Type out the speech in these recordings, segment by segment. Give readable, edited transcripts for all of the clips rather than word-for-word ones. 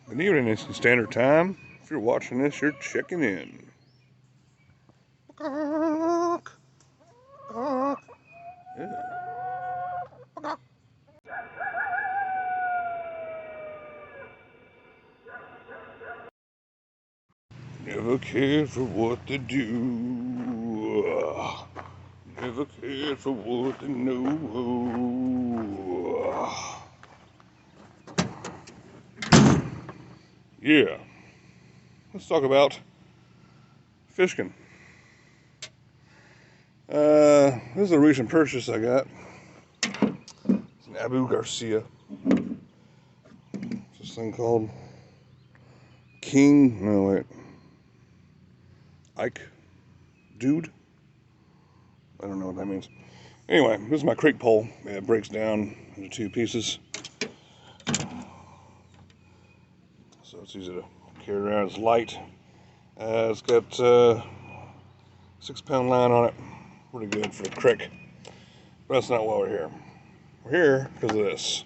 Good evening, Eastern Standard Time. If you're watching this, you're checking in. Yeah. Never cared for what they do. Never cared for what they know. Yeah. Let's talk about fishing. This is a recent purchase I got. It's an Abu Garcia. This thing called King. No, wait. Ike. Dude. I don't know what that means. Anyway, this is my creek pole. It breaks down into two pieces. So it's easy to carry around. It's light. It's got 6-pound line on it. Pretty good for a creek. But that's not why we're here. We're here because of this.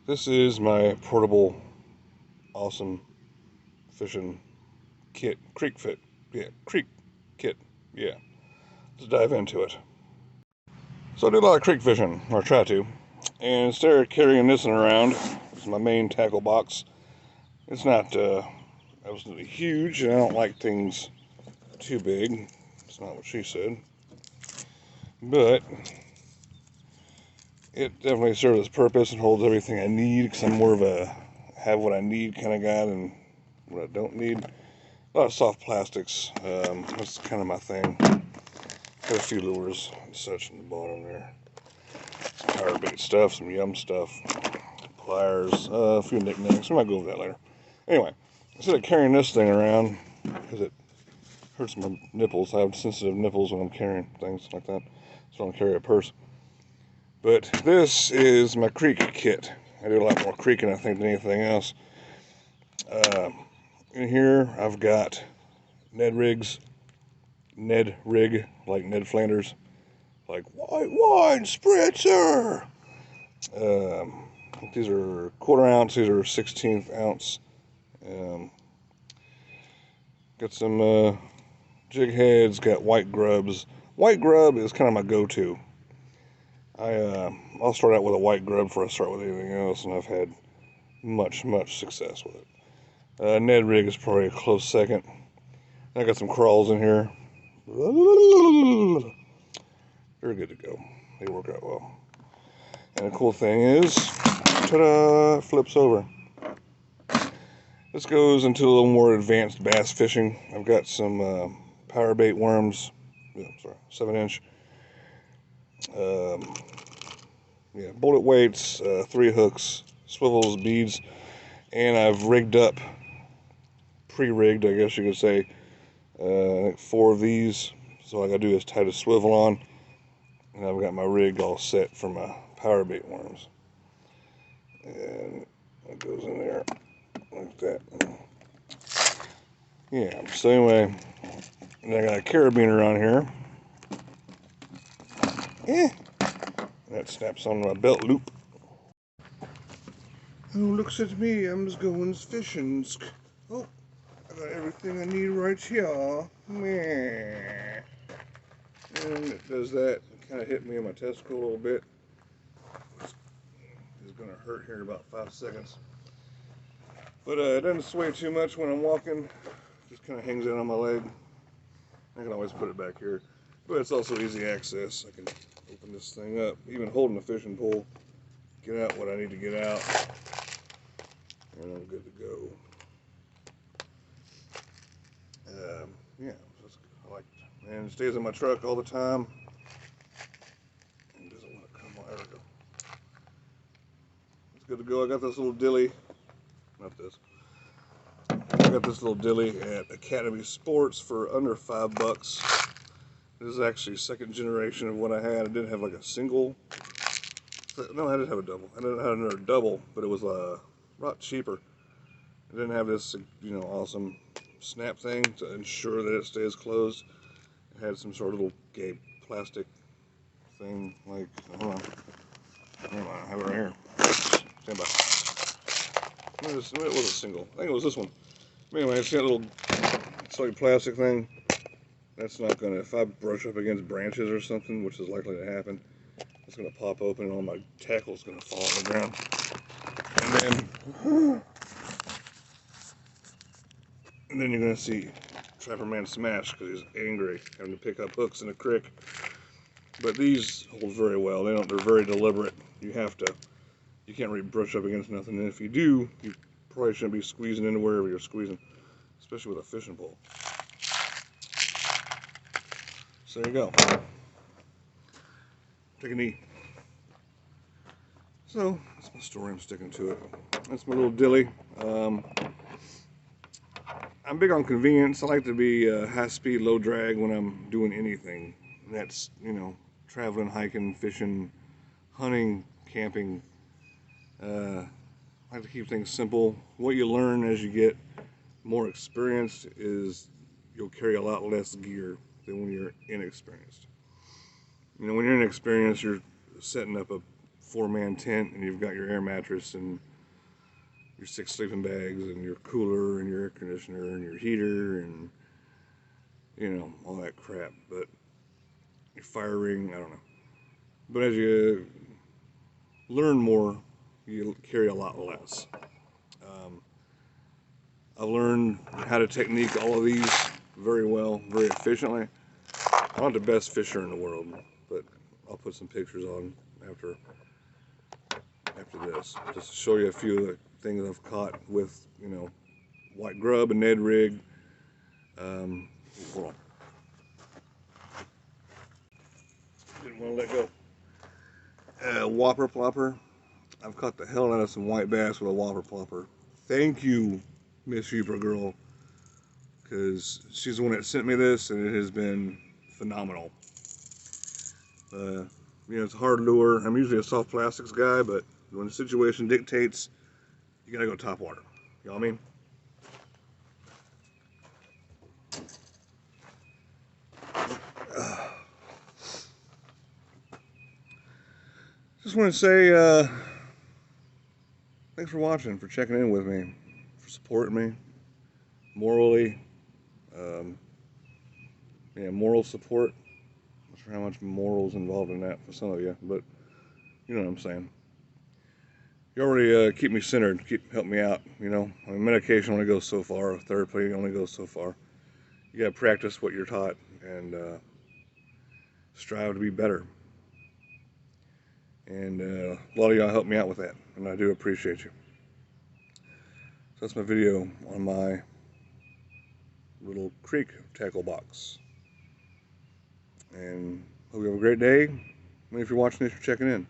This is my portable, awesome fishing kit. Creek fit. Yeah, creek kit. Yeah. Let's dive into it. So I do a lot of creek fishing, or try to. And instead of carrying this one around, this is my main tackle box. It's not absolutely huge, and I don't like things too big. It's not what she said. But it definitely serves its purpose and holds everything I need, because I'm more of a have what I need kind of guy than what I don't need. A lot of soft plastics. That's kind of my thing. Got a few lures and such in the bottom there. Some power bait stuff, some yum stuff, pliers, a few knickknacks. We might go over that later. Anyway, instead of carrying this thing around, because it hurts my nipples. I have sensitive nipples when I'm carrying things like that, so I don't carry a purse. But this is my creek kit. I do a lot more creeking, I think, than anything else. In here, I've got Ned Rig, like Ned Flanders, like white wine spritzer. These are 1/4 ounce. These are 1/16 ounce. Got some jig heads. Got white grubs. White grub is kind of my go-to. I'll start out with a white grub before I start with anything else, and I've had much success with it. Ned Rig is probably a close second. I got some crawls in here. They're good to go. They work out well. And the cool thing is, ta-da, flips over. This goes into a little more advanced bass fishing. I've got some power bait worms. 7-inch. Bullet weights, 3 hooks, swivels, beads, and I've rigged up, pre-rigged, I guess you could say, 4 of these. So all I gotta do is tie the swivel on, and I've got my rig all set for my power bait worms. And it goes in there like that. Yeah, so anyway, and I got a carabiner on here. That snaps on my belt loop. Who looks at me? I'm just going fishing. Oh, I got everything I need right here. Meh. And it does that. It kind of hit me in my testicle a little bit. It's going to hurt here in about 5 seconds. But it doesn't sway too much when I'm walking. It just kind of hangs out on my leg. I can always put it back here. But it's also easy access. I can open this thing up, even holding the fishing pole, get out what I need to get out, and I'm good to go. Yeah, I like it. And it stays in my truck all the time. It doesn't want to come out. There we go. It's good to go. I got this little dilly. Not this. I got this little dilly at Academy Sports for under $5. This is actually 2nd generation of what I had. I didn't have like a single. No, I did have a double. I didn't have another double, but it was a lot cheaper. I didn't have this, awesome snap thing to ensure that it stays closed. It had some sort of little gay plastic thing, like, hold on, I have it right here. Stand by. It was a single. I think it was this one. Anyway, it's got a little solid plastic thing. That's not gonna, if I brush up against branches or something, which is likely to happen, it's gonna pop open and all my tackle's gonna fall on the ground. And then you're gonna see Trapper Man smash because he's angry, having to pick up hooks in a creek. But these hold very well. They're very deliberate. You can't really brush up against nothing. And if you do, you probably shouldn't be squeezing into wherever you're squeezing, especially with a fishing pole. So there you go. Take a knee. So that's my story. I'm sticking to it. That's my little dilly. I'm big on convenience. I like to be high speed, low drag when I'm doing anything. That's, you know, traveling, hiking, fishing, hunting, camping. I like to keep things simple. What you learn as you get more experienced is you'll carry a lot less gear than when you're inexperienced. You know, when you're inexperienced, you're setting up a 4-man tent and you've got your air mattress and your 6 sleeping bags and your cooler and your air conditioner and your heater and, you know, all that crap. But your fire ring, I don't know. But as you learn more, you carry a lot less. I've learned how to technique all of these very well, very efficiently. I'm not the best fisher in the world, but I'll put some pictures on after this, just to show you a few of the things I've caught with, you know, white grub and Ned rig. Hold on. Didn't want to let go. Whopper plopper. I've caught the hell out of some white bass with a whopper plopper. Thank you, Miss Sheeper Girl, because she's the one that sent me this, and it has been phenomenal. You know, it's a hard lure. I'm usually a soft plastics guy, but when the situation dictates, you gotta go top water. You know what I mean? Just want to say thanks for watching, for checking in with me, for supporting me morally. Yeah, moral support. Not sure how much morals involved in that for some of you, but you know what I'm saying. You already keep me centered, help me out. You know, I mean, medication only goes so far. Therapy only goes so far. You gotta practice what you're taught and strive to be better. And a lot of y'all help me out with that, and I do appreciate you. So that's my video on my little creek tackle box. And hope you have a great day. And if you're watching this, you're checking in.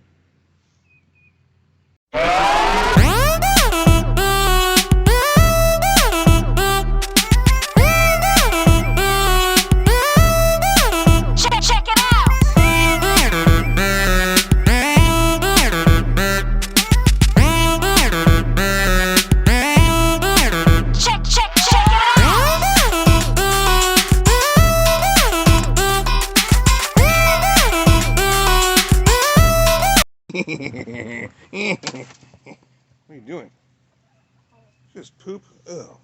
What are you doing? Just poop? Ugh.